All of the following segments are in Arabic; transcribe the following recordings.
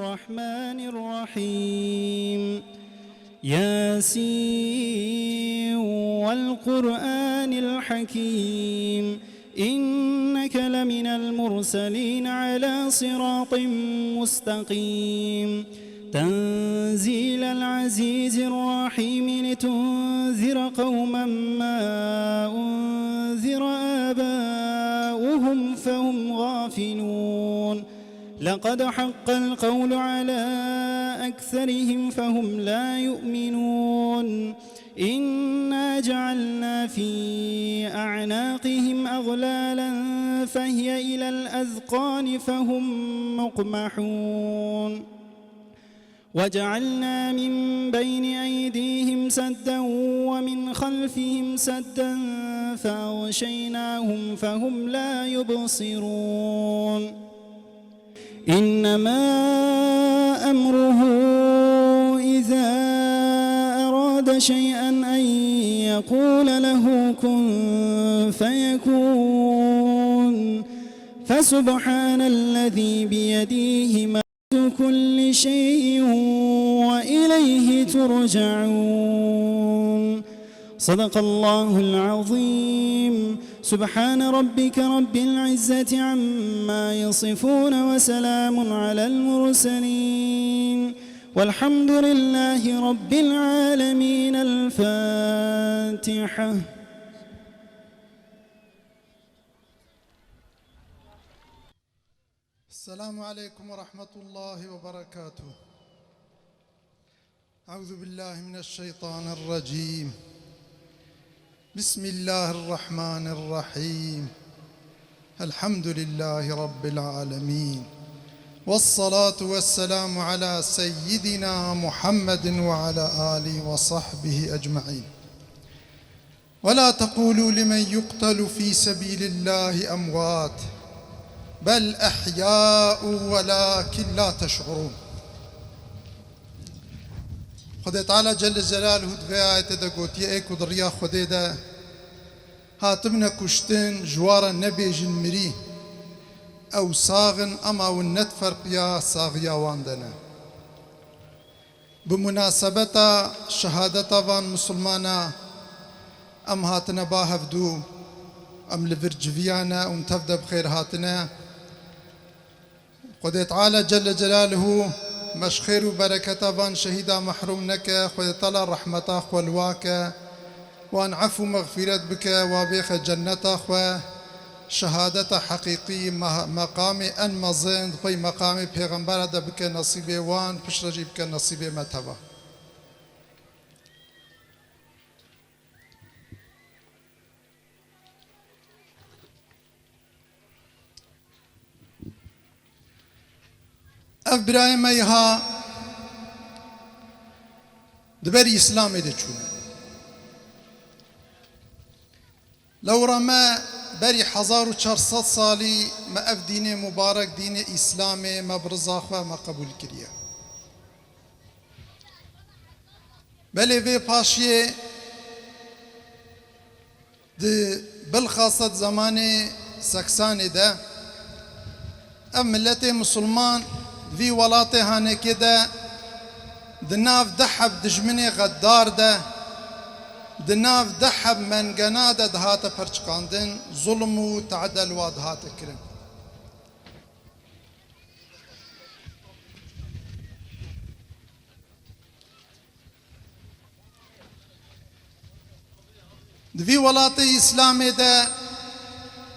الرحمن الرحيم ياسين والقرآن الحكيم إنك لمن المرسلين على صراط مستقيم تنزيل العزيز الرحيم لتنذر قوما ما أنذر آباؤهم فهم غافلون لقد حق القول على أكثرهم فهم لا يؤمنون إنا جعلنا في أعناقهم أغلالا فهي إلى الأذقان فهم مقمحون وجعلنا من بين أيديهم سدا ومن خلفهم سدا فأغشيناهم فهم لا يبصرون إنما أمره إذا أراد شيئا أن يقول له كن فيكون فسبحان الذي بيده ملك كل شيء وإليه ترجعون صدق الله العظيم سبحان ربك رب العزة عما يصفون وسلام على المرسلين والحمد لله رب العالمين الفاتحة. السلام عليكم ورحمة الله وبركاته. أعوذ بالله من الشيطان الرجيم. بسم الله الرحمن الرحيم. الحمد لله رب العالمين والصلاة والسلام على سيدنا محمد وعلى آله وصحبه أجمعين. ولا تقولوا لمن يقتل في سبيل الله أموات بل أحياء ولكن لا تشعرون. خدای تعالی جل جلاله دوی آیت دا گوتی ای کدریا خدای دا هاتمنا کشتن جوارا نبیجن مری او ساغن اما ونت فرقیا ساغیا واندنا بمناسبة شهادة وان مسلمانا ام هاتنا باهفدو ام لفرجفيانا ومتفدا بخير هاتنا خدای تعالی جل جلاله مش خير وبركة وان شهيدا محروم نك خدای تعالی رحمتا خولواك وان عفو مغفرت بك وبيخ جنتا خو شهادة حقيقي مقام ان مزند في مقام پیغمبر دا بك نصيب وان پشرجي بك نصيب متبا. اف برايم ايها دبري اسلامي دي چونه لو رما بري 1400 سالي ما اف دين مبارك دين اسلامي ما برزاخوا ما قبول كريا بل في باشيه دي بالخاصة زمان سكساني ده ام ملتي مسلمان في ولاته هانه كده دناف دحب دجمني غدار ده دناف دحب من قناده دهاته پرچقاندن ظلم و تعدل و دهاته کرن في ولاته اسلامي ده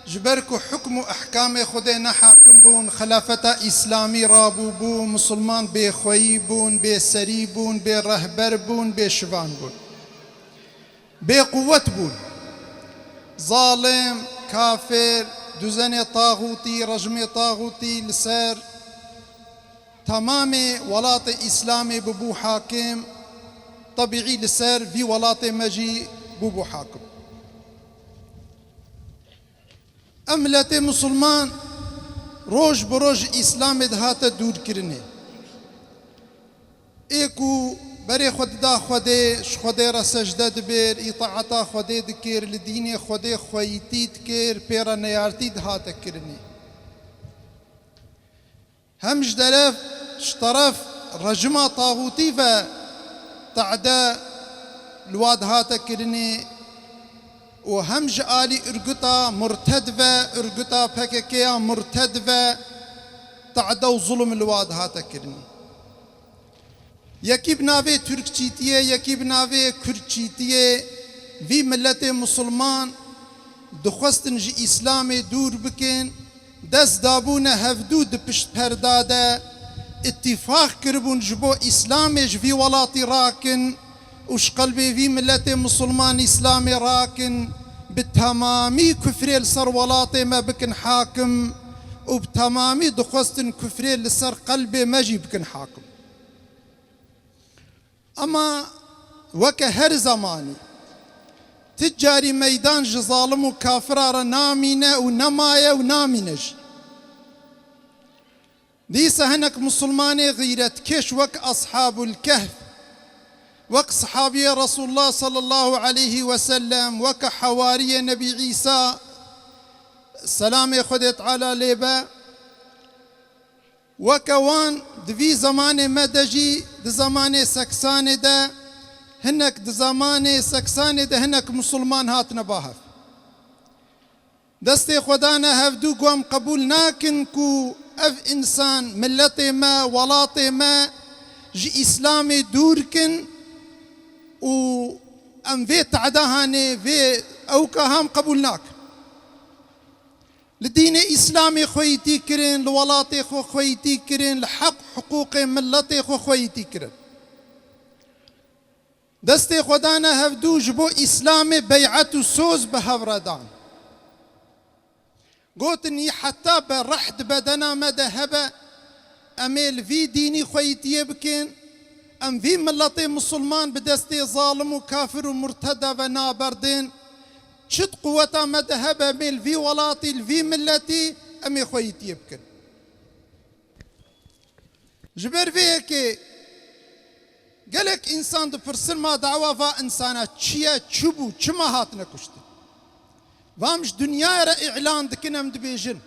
جبركو حكم احكام خدينا حاكم بون خلافة اسلامي رابو بون مسلمان بخوي بون بسري بون برهبر بون بشوان بون بقوة بون ظالم كافر دوزن طاغوتي رجم طاغوتي لسر تمام ولاة اسلامي ببو حاكم طبيعي لسر في ولاة مجي ببو حاكم املت مسلمان روج بروج اسلام دهات دور کرنه ایکو بری خود دا خوده خود را سجده دبیر اطاعتا خوده دکر لدین خوده خویتی دکر پیرا نیارتی دهات کرنه همش درف شطرف رجمة طاغوتي فتعدى الواد هاتا كرني وهمج آلي ارقطا مرتد ارقطا بككيا مرتد تعدى ظلم الواد هاتا كرني يكي بناوي تركشيتيه يكي بناوي كرتشيتيه في ملة مسلمان دخستن جي إسلامي دور بكن دست دابونا هفدو دبشت پرداده اتفاق كربون جبو إسلامي جفي ولاتي راكن وش قلبي في ملة مسلمان إسلامي راكن بالتمامي كفري لسر ولاتي ما بكن حاكم وبتمامي دخستن كفري لسر قلبي ما جي بكن حاكم أما وك هر زماني تجاري ميدان جظالم وكافرار نامينة ونماية ونامينج ديس هنك مسلماني غيرت كش وك أصحاب الكهف وك صحابي رسول الله صلى الله عليه وسلم وك حواري نبي عيسى السلام خدت على ليبا وكوان دفي زمان مدجي دزمان سكسان ده هنك دزمان سكسان ده هنك مسلمان هات نباهف دستي خدانا هفدو قوام قبول ناكن كو اف انسان ملتي ما ولاتي ما جي اسلامي دوركن و ام في تعداهاني في اوكا هم قبولناك لدين إسلامي خويتي كرين لولاتي خو خويتي كرين لحق حقوق ملتي خو خويتي كرين دستي خدانا هفدو جبو إسلامي بيعتو سوز بهفردان قوتني حتى برحد بدنا مدهبة أميل في ديني خويتي بكين أم في ملتي مسلمان بدستي ظالم وكافر ومرتدى ونابردين شد قوة مذهب ميل في ولاتي الفي ملتي أمي خويتي يبكن جبر فيك قالك إنسان دفرسل ما دعوة فا إنسانا تشيا تشبو تشما هاتنا كشت فامش دنيا را إعلان دكنا مدبيجن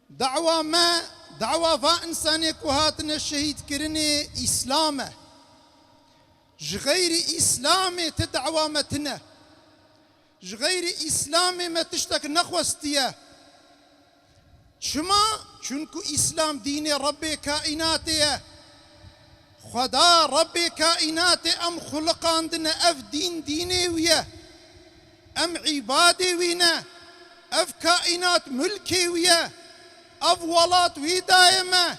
دعوة ما دعوة فا إنساني كوهاتنا الشهيد كرني إسلامه جغير إسلامي تدعوة متنا غير إسلامي ما تشتك نخوستيه شما چونكو إسلام دين ربي كائناتيه خدا ربي كائناتي أم خلقان دنا أف دين ديني ويا أم عبادي وينا أف كائنات ملكي ويا أف ولات وي دائما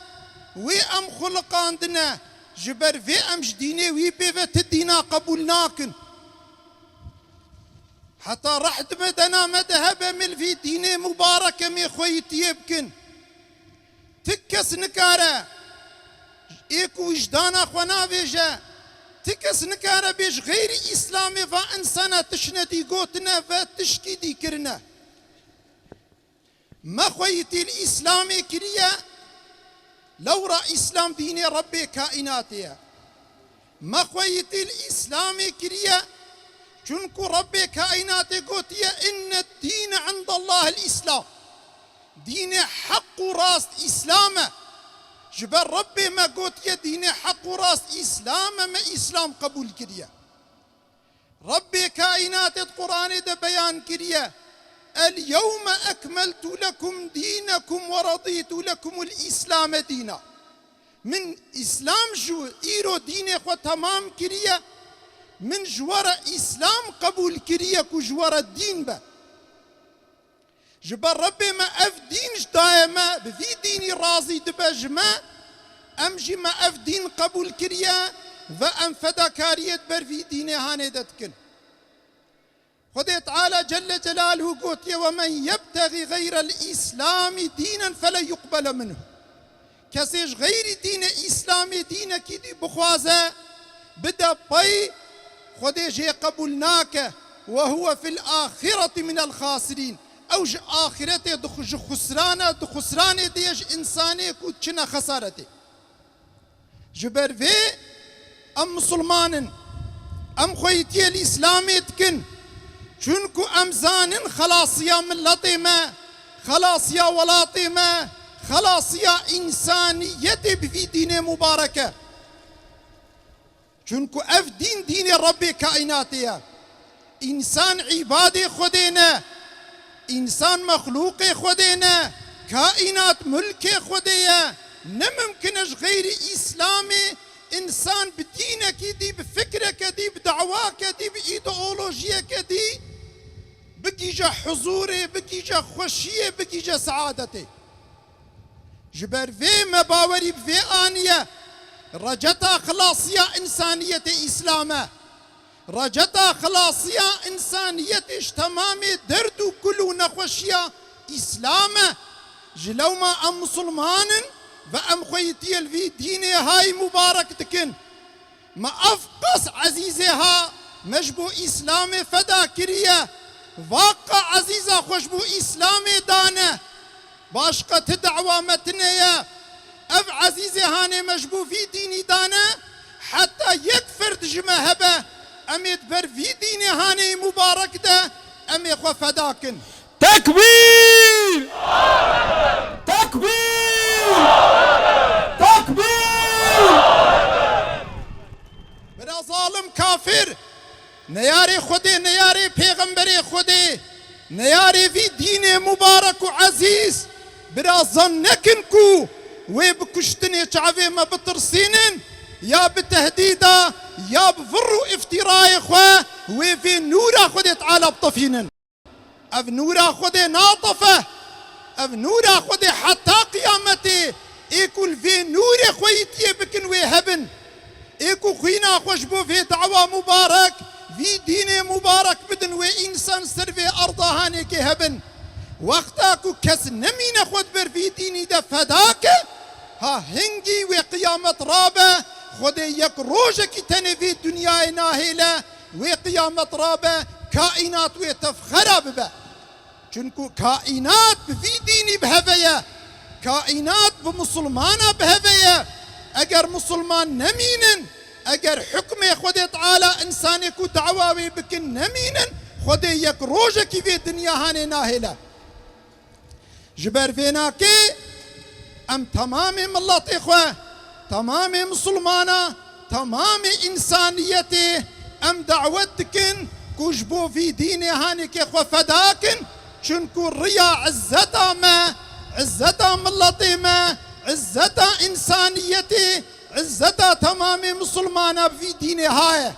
وي أم خلقان دنا جبر في أمش ديني وي بيفت الدينا قبولناكن حتى رحت مدنا مذهب من في ديني مباركة مي خويتي يبكن تكس نكارة ايكو وجدانا خوانا بيجا تكس نكارة بيج غير إسلامي فإنسانا تشندي قوتنا فتشكي دي كرنا ما خويتي الإسلامي كريا لو را إسلام ديني ربي كائناتي ما خويتي الإسلامي كريا چونكو ربي كائناتي قوتيا إن الدين عند الله الإسلام دين حق راست إسلامه جبر ربي ما قوتيا دين حق راست إسلامه ما إسلام قبول كريا ربي كائنات القرآن ده بيان كريا اليوم أكملت لكم دينكم ورضيت لكم الإسلام دينا من إسلام جو إيرو دين خو تمام كريا من جوار إسلام قبول كريا كو جوار الدين با جبر ربي ما أف دين دائما بفي ديني راضي دبجما أمجي ما أف دين قبول كريا فأم فداكارية بر في ديني هاني دتكن خدي تعالى جل جلاله قوت ومن يبتغي غير الإسلام دينا فلا يقبل منه كسيش غير دين إسلامي دين كيدي بخوازة بدا باي خدي جي قبولناك وهو في الآخرة من الخاسرين أوج آخرته دخج خسرانة ديش إنساني كوتشنا خسارته جبر في أم مسلمان أم خويتي الإسلامي تكن چونكو أم زانن خلاص يا ملتي ما خلاص يا ولاتي ما خلاصية إنسانية بفي دين مباركة. چونكو اف دين رب كائناتية، إنسان عبادي خدينا، إنسان مخلوق خدينا، كائنات ملك خدية. نممكنش غير إسلامي إنسان بدينك دي، بفكرك دي، بدعواك دي، بإيديولوجيك دي بكيجا حضوري، بكيجا خوشية، بكيجا سعادتي. جبر في مباوري بفي آنية رجتا خلاصية إنسانية إسلامه، رجتا خلاصية إنسانية تمامي دردو كلو نخوشية إسلامه. جلو ما أم مسلمان وأم خويتي الفي ديني هاي مبارك تكن ما أفقس عزيزها مجبو إسلامي فداكرية واقع عزيزة خوشبو إسلامي دانه باشقة دعوة متنية اف عزيزي هاني مجبو في ديني دانا حتى يكفر دجمه هبه اميد بر في ديني هاني مبارك ده امي خو فداكن. تكبير تكبير تكبير. برا ظالم كافر نياري خدي، نياري پیغمبري خدي، نياري في ديني مبارك وعزيز برا ظنكنكو وبكشتني شعبي ما بترسينن يا بتهديدا يا بفرو افتراء اخوة وفي نورا خدت على بطفينن. اف نورا خدي ناطفة، اف نورا خدي حتى قيامتي ايكل في نور خويتي بكن وهبن ايكو خوينا خوشبو في دعوة مبارك في دين مبارك بدن وإنسان سر في أرضا هانيك هبن وقتاكو كس نمين خود بر في ديني دا فداك ها هنجي وقيامة رابة خود يك روجك تني في الدنيا ناهلة وقيامة رابة كائنات وتفخر ببا. چونكو كائنات في ديني بهفية، كائنات بمسلمانة بهفية. اگر مسلمان نمينن، اگر حكم خود تعالى انساني كو دعواوي بكن نمينن خود يك روجك في الدنيا هاني ناهلة. جبر فيناكي ام تمام ملت اخوة، تمام مسلمانا، تمام انسانيتي ام دعوتكن كوجبو في ديني هانيك اخوة فداكن. شنكو الريا عزتا ما عزتا ملتي ما عزتا انسانيتي عزتا تمام مسلمانا في ديني هاي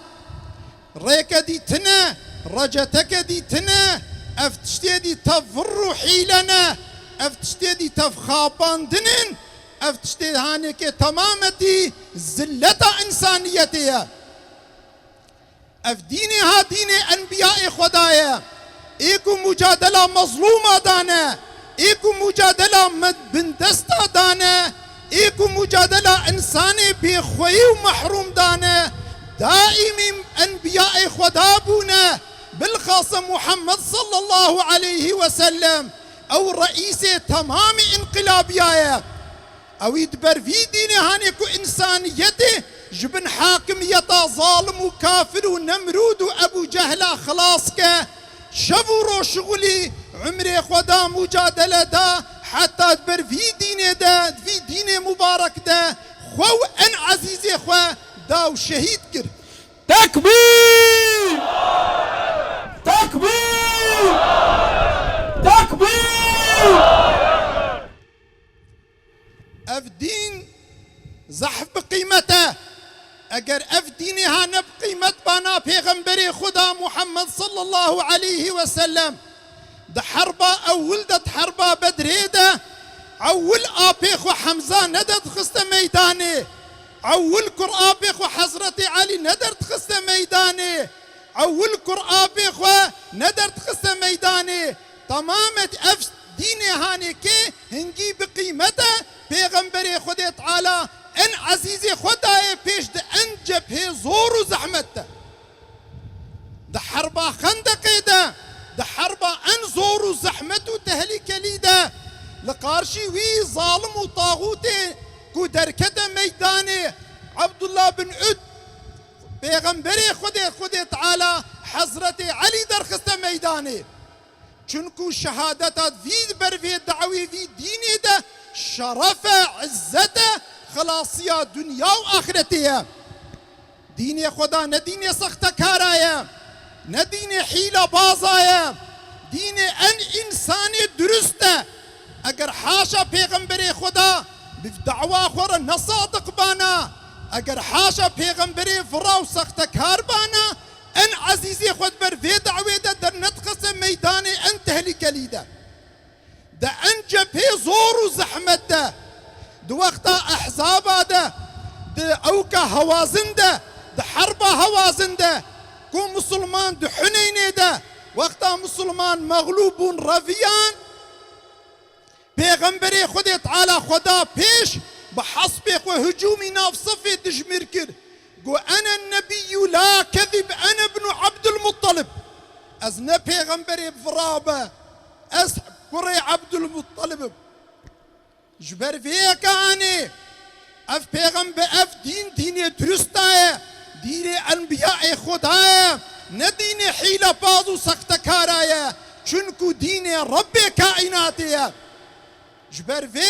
ريك دي تنا رجتك دي تنا افتشتي دي تفر حيلنا افتشتي دي تفخابان دنن افتشتي هانيك تمامتي زلتا انسانيتي اف ديني ها ديني انبياء خدايا ايكو مجادلة مظلومة دانا ايكو مجادلة بندستا دانا ايكو مجادلة انساني بخوي ومحروم دانا. دائم انبياء خدابونا بالخاصة محمد صلى الله عليه وسلم او رئيس تمام انقلابيايا او يدبر في ديني هانيكو انسانيته جبن حاكمية ظالم وكافر ونمرود وابو جهل خلاصك شفورو شغلي عمري خدا مجادلة دا حتى تبر في دين دا في دين مبارك دا خو ان عزيزي خو دا وشهيد كر. تكبير تكبير تكبير. اف دين زحف بقيمته اگر اف ديني هانا بقيمت بانا پیغمبر خدا محمد صلى الله عليه وسلم ده حربة او ولدت حربة بدريدة اول ابيخو حمزة ندرت خست ميداني اول كرابيخو حضرتي علي ندرت خست ميداني اول كرابيخو ندرت خست ميداني. تمامت اف ديني هاني كي هنجي بقيمته پیغمبر خدا تعالى ان عزيزي خداي بيش ده ان جبهه زور وزحمته ده حربة خندق ده حربة ان زور وزحمته وتهليك ليده لقارشي وي ظالم وطاغوتي كو دركده ميداني عبد الله بن عد بيغمبري خدي تعالى حضرتي علي درخسته ميداني چونكو شهادتات في بر في دعوي في ديني ده شرفه عزته خلاصية دنيا وآخرته. دين خدا ندين سخت كارايا، ندين حيلة بازايا، دين ان انساني درسته. اگر حاشا پیغمبر خدا بدعوا خور نصادق بانا، اگر حاشا پیغمبر فرا و سخت کار بانا، ان عزیزی خود بر في دعوه ده در نتقص ميدان ان تهلك ليده ده ان جبهه زور و زحمت ده وقتا احزاب ده اوكا هوازن ده حرب هوازن ده كو مسلمان ده حنين ده وقتا مسلمان مغلوب رفيان پیغمبر خود تعالى خدا پیش بحسب هجومي ناف صفي دجمير كر قو انا النبي لا كذب انا ابن عبد المطلب ازنا پیغمبر فرابه از كري عبد المطلب جبر فيك اني اف پیغمبر اف دين درستايه دين انبياء خدايه ندين حيله باز و سخت كارايه چونكو دين رب كائناتيه جبر في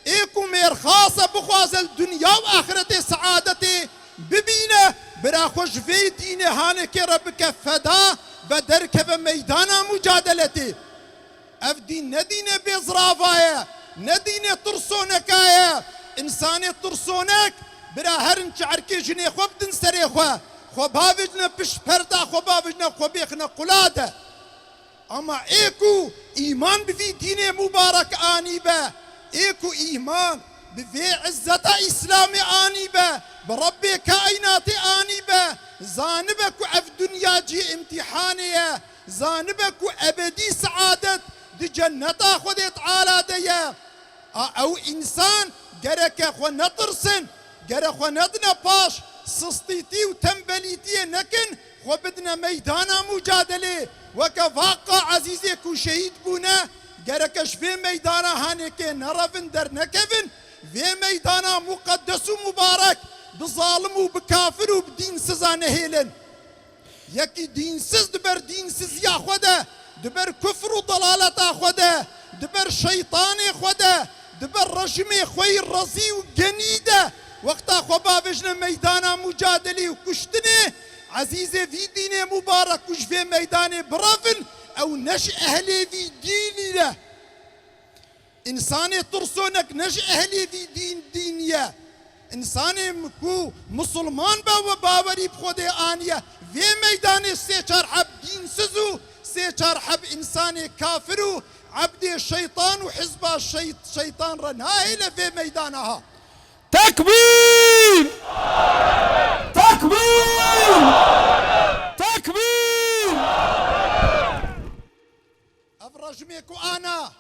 ايكو مير خاصة بخواز الدنيا واخرتي سعادتي ببينه برا خوش في دين هانك ربك فدا بدرك بميدان مجادلتي اف دين ندين بزرافايا ندين ترسونكايا انساني ترسونك برا هرن شعركي جني خو بدن سري خو بافجنا بش پردا خو بافجنا خو بيخنا قلاده اما ايكو ايمان بفي دين مبارك اني به ايكو ايمان بفي عزة اسلام اني به بربي كائنات اني به زانبك اف دنيا جي امتحانيه زانبك ابدي سعادة دي جنة خد تعالى ديا او انسان جرك خو نطرسن جرك خو ندنا باش سستيتي وتنبليتي نكن خو بدنا ميدانا مجادله وكفاقا عزيزي كو شهيد بونا جركش في ميدانا هانيك نرفن در نكفن في ميدانا مقدس ومبارك بظالم وبكافر وبدين سزا نهيلن يكي دين سز دبر دين سز يا خدا دبر كفر وضلالة خدا دبر شيطان خدا دبر رجمي خوي الرزي وجنيدة وقتا خبابجنا ميدانا مجادلي وكشتني عزيزي في دين مبارك وش في ميدان برافن او نش اهلي في ديني له انساني ترسونك نش اهلي في دينية انساني مكو مسلمان باوري بخودي آنية في ميدان سيچار حب دين سزو سيچار حب انساني كافرو عبد الشيطان وحزب الشيطان رناهي في ميدانها. تكبير تكبير تكبير افرجميكو انا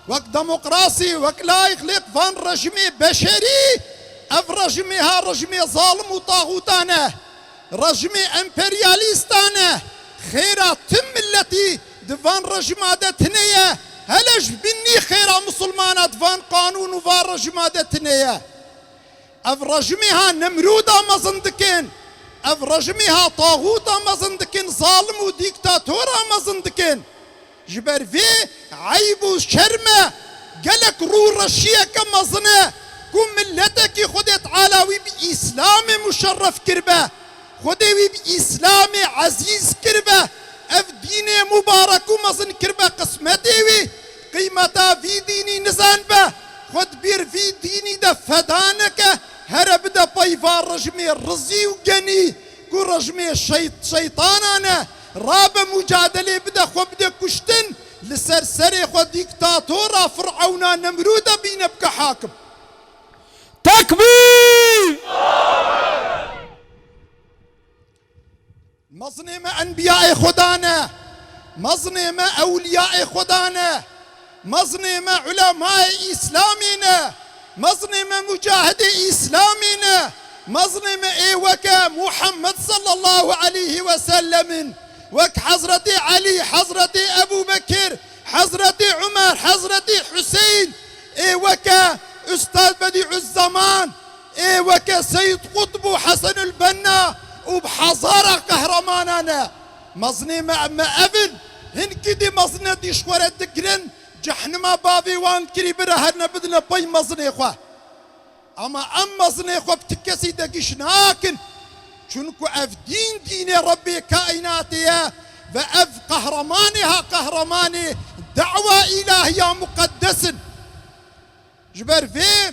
وك ديمقراطي وك لا يخلق فان رجمي بشري افرجميها رجمي ظالم وطاغوتانه رجمي امبرياليستانه خيرا تم التي دفان رجمادتنيه هلش بني خيرا مسلمانات فان قانون وفان رجمادتنيه افرجميها نمرودا مزندكين افرجميها طاغوتا مزندكين ظالم وديكتاتورا مزندكين جبر في عيب وشرمه قالك رو رشيه كمزنه كم ملتك خدت علاوي باسلام مشرف كربه خدوي باسلام عزيز كربه اف دين مبارك ومزن كربه قسمتي قيمتها في ديني نزان به خد بير في ديني ده فدانك هرب ده بايفار رجمي الرزي وجني كو رجمي شيطانانا راب مجادله بده خو بده كشتن لسرسري خو ديكتاتورا فرعونا نمرودا بينا بك حاكم. تكبير مظلمة انبياء خدانا مظلمة اولياء خدانا مظلمة علماء اسلامنا مظلمة مجاهد اسلامنا مظلمة ايوكا محمد صلى الله عليه وسلم وك حضرتي علي حضرتي ابو بكر حضرتي عمر حضرتي حسين ايوكا استاذ بديع الزمان ايوكا سيد قطب حسن البنا وبحضارة قهرمانانا مظلمة اما ابن هنكدي مظلمة دي شورة دقرن جحنما بابي وان كري برهرنا بدنا بي مزني خوا اما مزني خوا بتكسي دقيش ناكن چونكو اف دين ربي كائناتي فاف قهرمانها قهرماني دعوة إلهية مقدس جبر في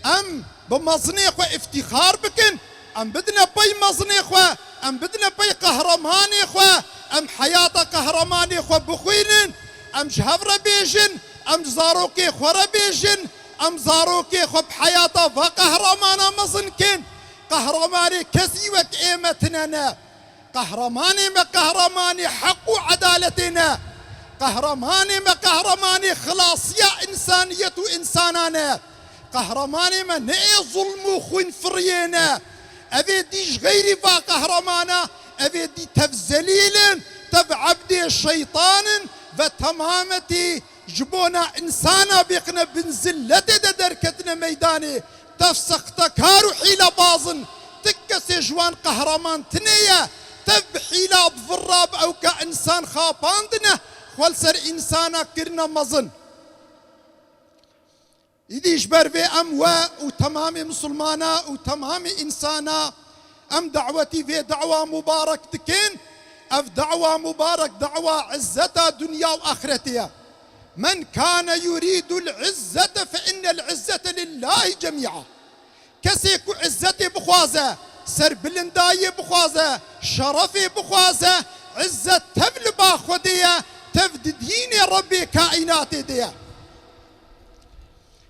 ام بمزني خوا افتخار بكن ام بدنا بي مزني خوا ام بدنا بي قهرماني خوا ام حياة قهرماني خوا بخوينن ام جهفر بيجن ام زاروكي خورا بيجن ام زاروكي خو بحياته فقهرمانا مزنكن قهرماني كسي وك ايمتنا قهرماني ما قهرماني حق وعدالتنا قهرماني ما قهرماني خلاص يا انسانية انسانانا قهرماني ما نئي ظلم وخوين فرينا ابي ديش غيري فا قهرمانا ابي دي تفزليل تبعبدي الشيطان فتمامتي جبونا انسانا بيقنا بنزلتي دركتنا ميداني تفسق تكارو حيلة بازن تكسي جوان قهرمان تنية تبحيلة بفراب او كإنسان خاباندنا والسر انسانا كرنا مزن يديش برفي اموا وتمامي مسلمانا وتمامي انسانا ام دعوتي في دعوة مبارك تكين اف دعوة مبارك دعوة عزتها دنيا واخرتها من كان يريد العزة فإن العزة لله جميعا كسيكو عزتي بخوازة سر بلنداي بخوازة شرفي بخوازة عزة تبل باخودية تفد ديني ربي كائناتي دي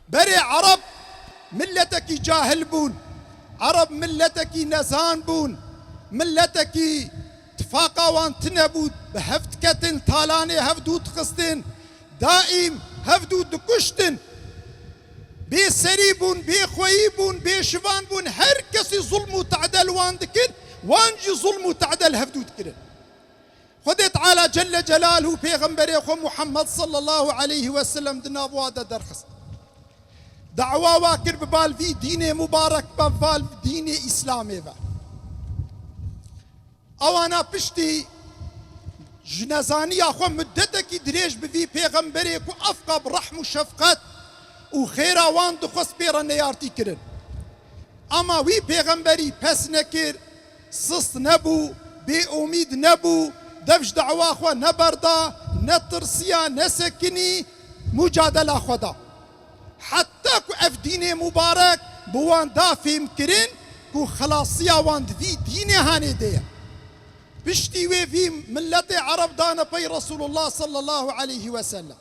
بري عرب ملتك جاهل بون عرب ملتك نزان بون ملتك تفاقا وان تنبود بهفت كتن طالاني هفدو تخستن دائم هفدو دكشتن بي سريبون بي خويبون بي شفانبون هر كسي ظلم وتعدل وان دكن وانجي ظلم وتعدل هفدو دكن خدي تعالى جل جلاله بيغمبري خو محمد صلى الله عليه وسلم دنا بوادا درخست دعوة واكر ببال في دين مبارك ببال دين إسلامي با اوانا پشتی جنزانی اخو مدتکی دریج بفی پیغمبری کو افقا برحم و شفقت و خیر آوان دخست بیرا نیارتی کرن اما وی پیغمبری پس نکر سست نبو بی امید نبو دفش دعوا اخو نبردا نترسیا نسکنی مجادله خدا حتى كو اف دين مبارك بوان دافهم كرين كو خلاصيا وان في دين هاني دي بشتي وي في ملة عرب دانا بي رسول الله صلى الله عليه وسلم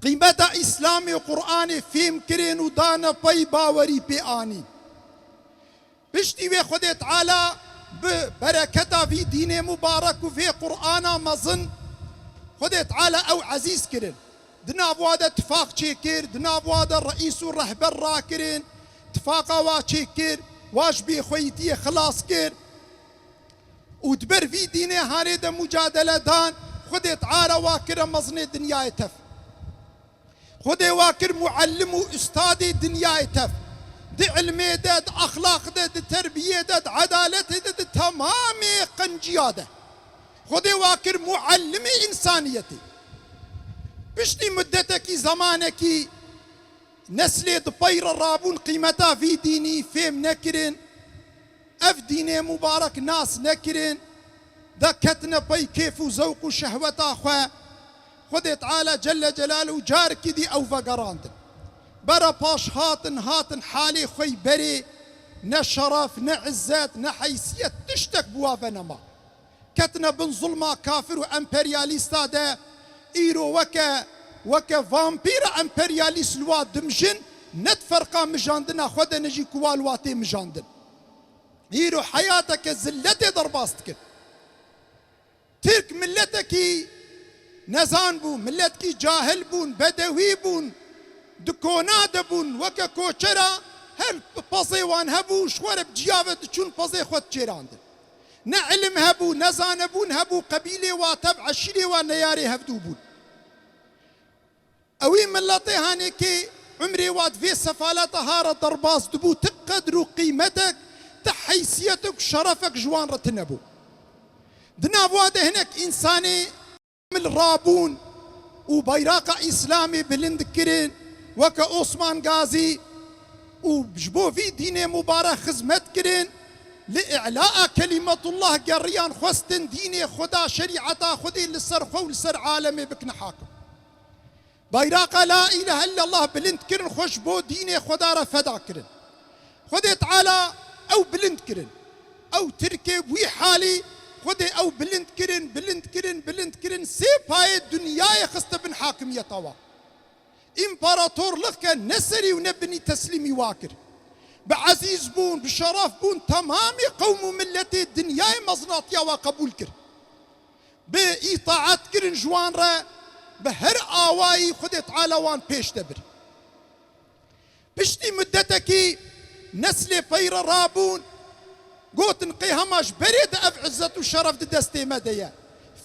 قيمة إسلامي وقرآني فيم كرين ودانا بي باوري بي آني بشتي وي خدي تعالى ببركة في دين مبارك وفي قرآن مظن خدي تعالى أو عزيز كرين دنا بوادا اتفاق تشيكر دنا بوادا الرئيس والرهبر راكرين اتفاقا وا تشيكر واش بي خويتي خلاص كر ودبر في ديني هاني دا مجادلة دان خدي تعالى واكر مزني دنيا يتف خدي واكر معلم واستاذي دنيا يتف دي علمي دا اخلاق دا تربية دا عدالة دا تمامي قنجيادة خدي واكر معلمي انسانيتي بشتي مدتك زمانك نسلي دبير الرابون قيمتها في ديني فيم نكرين اف ديني مبارك ناس نكرين دكتنا بي كيف وزوق وشهوة اخوا خدي تعالى جل جلاله جارك دي او فقراند برا باش هاتن حالي خوي بري نشرف نعزات نحيثية تشتك بوافنا ما كتنا بن ظلمة كافر وامبرياليستا دا ايرو وكا فامبير امبرياليس لوا دمجن نتفرقا مجاندنا خدا نجي كوالواتي مجاندن ايرو حياتك زلتي درباستك ترك ملتك نزان بون ملتك جاهل بون بدوي بون دكوناد بون وكا كوچرا هل بازي وان هبو شوار بجيافة تشون بازي خود چيراندن نعلم هبو نزان بون هبو قبيلة واتب عشيري ونياري هفدو بون اوي ملتي هاني كي عمري واد في سفالة طهارة درباس دبو تقدروا قيمتك تحيثيتك شرفك جوان رتنبو دناب واد هناك انساني من رابون و بايراق إسلامي بلند كرين وكا عثمان غازي وبجبو في دين مبارك خزمت كرين لإعلاء كلمة الله قريان خوستن دين خدا شريعتا خدي لسر خو لسر عالمي بكنا حاكم بايراق لا إله إلا الله بلند كرن خوش بو دين خدا رفدا كرن خدي تعالى أو بلند كرن أو تركب وي حالي خدي أو بلند كرن سيباي الدنيا خست بن حاكمية طوا إمبراطور لك نسري ونبني تسليمي واكر بعزيز بون بشرف بون تمامي قوم ملتي الدنيا مزناطيا وقبول كر بإطاعت كرن جوان را بهر آواي خدي تعالى وان بيش دبر بشتي مدتكي نسل بير رابون قوت نقيها ماش بريد أف عزة وشرف دستي مديا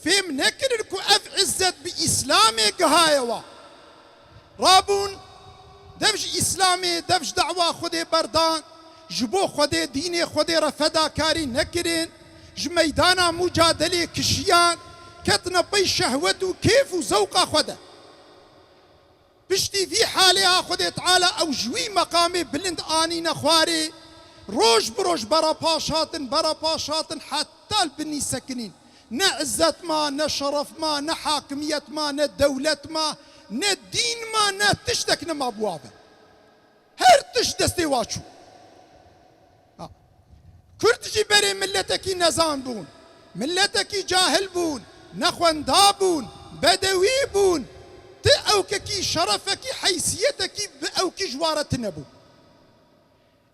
فيم نكرنكو أف عزة بإسلامي قهايوا رابون دفج إسلامي دفج دعوة خدي بردان جبو خدي ديني خدي رفدا كاري نكرين جميدانا مجادلة كشيان كتنا بي شهوة كيف وزوقا خدا بشتي في حالها خدي تعالى أو جوي مقامي بلند آني نخواري روج بروج برا باشاتن حتى البني سكنين نا عزت ما نا شرف ما نا حاكمية ما نا دولة ما نا دين ما نا تشتك نما بوابه هر تشتستي واتشو كردجي بري ملتكي نزان بون ملتكي جاهل بون نخوان دابون بدوي بون تأوككي شرفكي حيثيتكي بأوكي جوارة نبو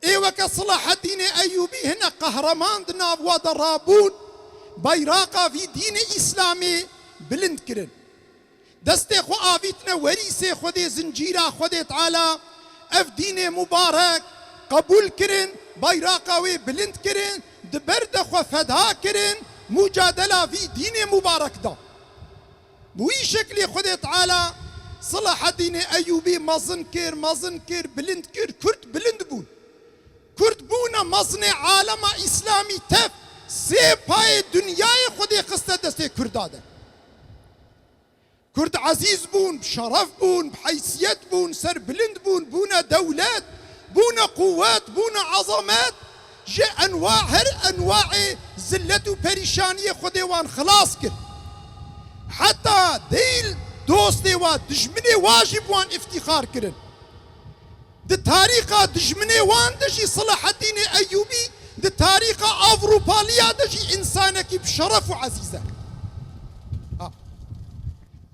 ايوك صلاح الدين ايوبي هنا قهرمان دناب ودرابون بيراقا في دين اسلامي بلند كرن دستي خو آفيتنا وريسي خودي زنجيرا خودي تعالى اف دين مبارك قبول كرن بيراقا وي بلند كرن دبرد خو فدا كرن مجادلة في دين مبارك دا بوي شكلي خودي تعالى صلاح الدين ايوبي مزن كير بلند كير كرد بلند بون كرد بونا مصنع عالم إسلامي تف سيباي الدنيا خدي قصة دستي كرداده كرد عزيز بون بشرف بون بحيثيت بون سر بلند بون بونا دولات بونا قوات بونا عظمات جاء أنواع هر أنواع زلة وبريشانية خدي وان خلاص كر حتى ديل دوستي وان دجمني واجب وان افتخار كرن ده تاريخ دجمني وان دجي صلاح الدين أيوبي ده تاريخ أوروباليا دجي إنسانك بشرف وعزيزة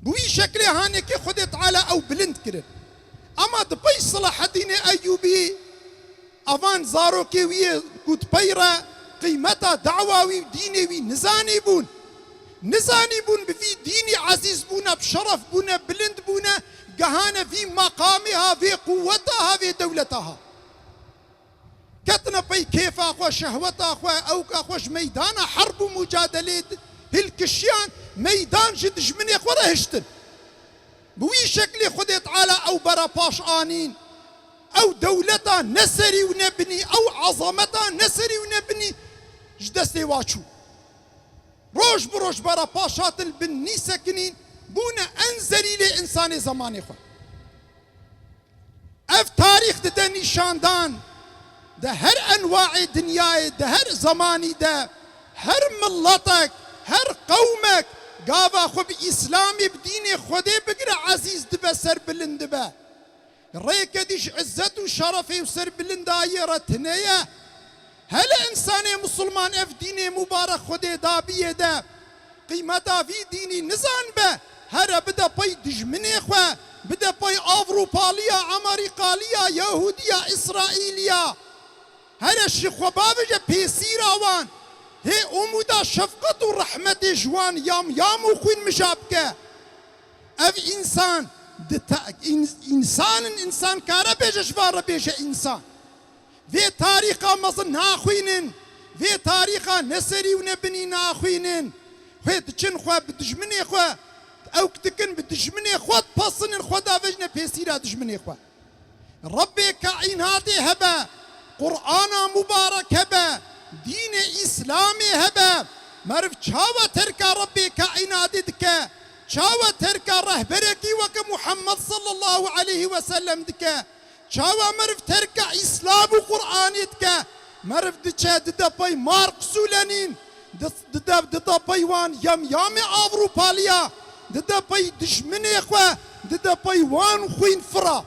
بوي شكلي هانيك خدي تعالى أو بلند كرن أما دبي صلاح الدين أيوبي أفان زاروكي وي كوت بيرا قيمتا دعواوي وديني نزاني بون بفي ديني عزيز بونا بشرف بونا بلند بونا قهانا في مقامها في قوتها في دولتها كتنا بي كيف أخوة شهوة أخوة أو أخوش ميدان حرب ومجادلة هالكشيان ميدان جد جمني أخوة رهشتن بوي شكلي خدي تعالى أو برا باش آنين أو دولتا نسري ونبني أو عظمتا نسري ونبني جدستي واتشو روش بروش برا باشات البني سكنين بونا انزلي لإنسان زماني خو اف تاريخ ده نشاندان ده هر انواع دنياي ده هر زماني ده هر ملتك هر قومك قافا خو بإسلامي بديني خودي بقرا عزيز دبا سر بلندبا ريك ديش عزت وشرفي وسر بلندا رتنية هل انساني مسلمان اف ديني مبارك خودي دابيه ده قيمتا في ديني نزان به هر بدا باي دجمني خو بدا باي أوروباليا أمريكاليا يهوديا إسرائيليا هر الشيخ بابجا بيسيرا وان هي أمودا شفقة ورحمة جوان يام وخوين مشابكة اف إنسان إنسان كارا بيجا شفار بيجا إنسان في تاريخا مظن ناخوينن في تاريخا نسري ونبني ناخوينن في تشن خوا بدجمني خوا او كتكن بدجمني خوا تبصن خدا فجنا بيسيرا دجمني خوا ربي كائناتي هبا قرآن مبارك هبا دين إسلامي هبا مرف شاوة تركا ربي كائناتي دكا چاوە تەرکە ڕەهبەرێکی وەکە محەممەد صلی الله عليه وسلم دکە چاوە مرف تەرکە ئیسلام و قورئانی دکە مرف دچە ددە پەی مارکس و لەنین ددە پەی وان یەمیامێ ئاڤروپالیا ددە پەی دژمنێ خوێ ددە پەی وان خوین فرە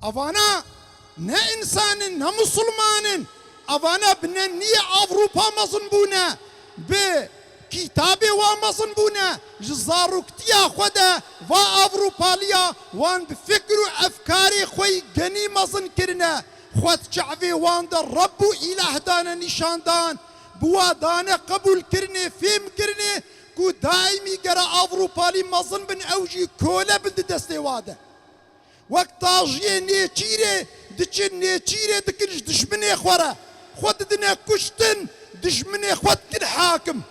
ئەوانە نە ئینسانن نە موسڵمانن ئەوانە بنە نییە ئاڤروپا مەزن بوونە بێ کتابێ وا مەزن بوونە ji zaroktiya xwe de va Avrupaliya wan bi fikr û efkarê xwe genî mezin kirine xwe çavê wan de Reb û îlah dane nîşandan bi wa dane qebûl kirinê fêm kirinê ku daîmî gere Avrupalî mezin bin ew jî kole bin di destê wa de wek tajiyê nêçîrê diçin nêçîrê dikin ji dijminê xwe re xwe didine kuştin dijminê xwe dikin hakim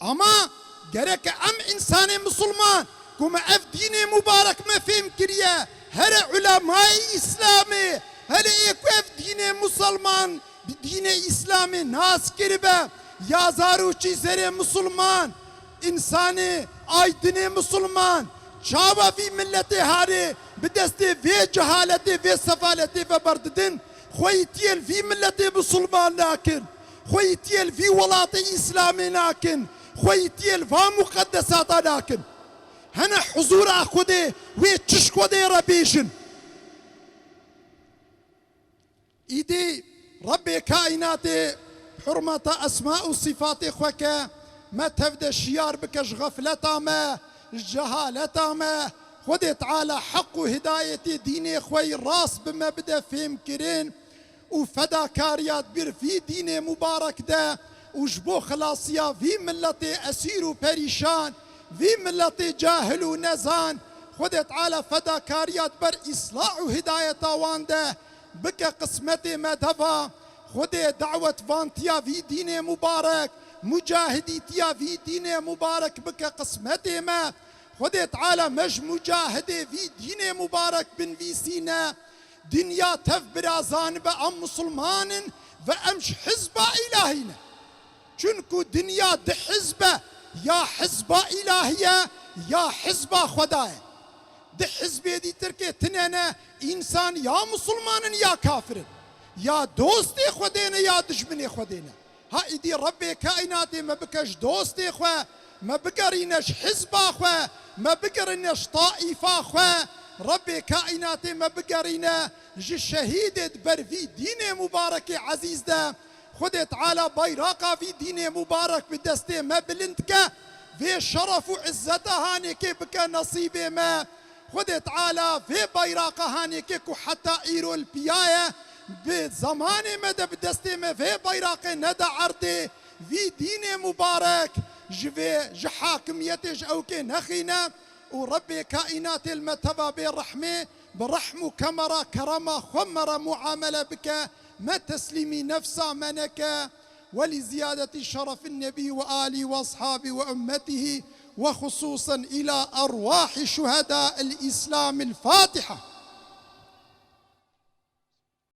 ama gerek em insanê Müslüman ku me ev dînê mübarek me fêm kiriye here ulemayê İslamê hele ê ku ev dînê Müslüman bi dînê İslamê nas kiribe ya zarûçî serê Müslüman insanê aydinê Müslüman çawa vî milletê harê bi destê vê cehaletê vê sefaletê ve berdidin xwe tiyel vî milletê Müslüman nakin xwe tiyel vî welatê İslamê nakin خوی تیل و مقدسات ناکن هنه حضور خودی و چش خودی را بیشن ایدی رب کائنات حرمت اسماء و صفات خوکه ما تفد شیار بکش غفلتا ما جهالتا ما خودی تعالی حق و هدایت دین خوی راس بما بده فهم کرین و فداکاریات بر فی دین مبارک ده وجبو خلاصيا في ملتي أسير وبريشان في ملتي جاهل ونزان خد تعالى فدا كاريات بر إصلاح وهداية وانده بك قسمتي مدفا خد دعوة فانتيا في دين مبارك مجاهديتيا في دين مبارك بك قسمتي ما خد تعالى مش مجاهدي في دين مبارك بن في سينا دنيا تفبرازان بأم مسلمان وأمش حزب إلهينا چونکو دنیا ده حزبه یا حزبه الهیه یا حزبه خدایه ده حزبه دی ترکه تنینه انسان یا مسلمانن یا کافرن یا دوست خودینه یا دشمن خودینه ها ایدی رب کائناتی ما بکش دوست خو ما بگرینش حزبه خو ما بگرینش طائفه خو رب کائناتی ما بگرینه جی شهیدت بر وی دین مبارک عزیز ده خود تعالى بيراقا في دين مبارك بدستي ما بلندك في شرف وعزته هانيك بك نصيب ما خود تعالى في بيراقا هانيك حتى ايرو البياية بزمان مدى بدستي ما في بيراقي ندى عرضي في دين مبارك جفي جحاكميتش اوكي نخينا وربي كائنات المتبى بالرحمة برحمه كمرة كرمة خمرة معاملة بك ما تسلمي نفسا منك ولزيادة شرف النبي وآله وأصحابه وأمته وخصوصا إلى أرواح شهداء الإسلام الفاتحة.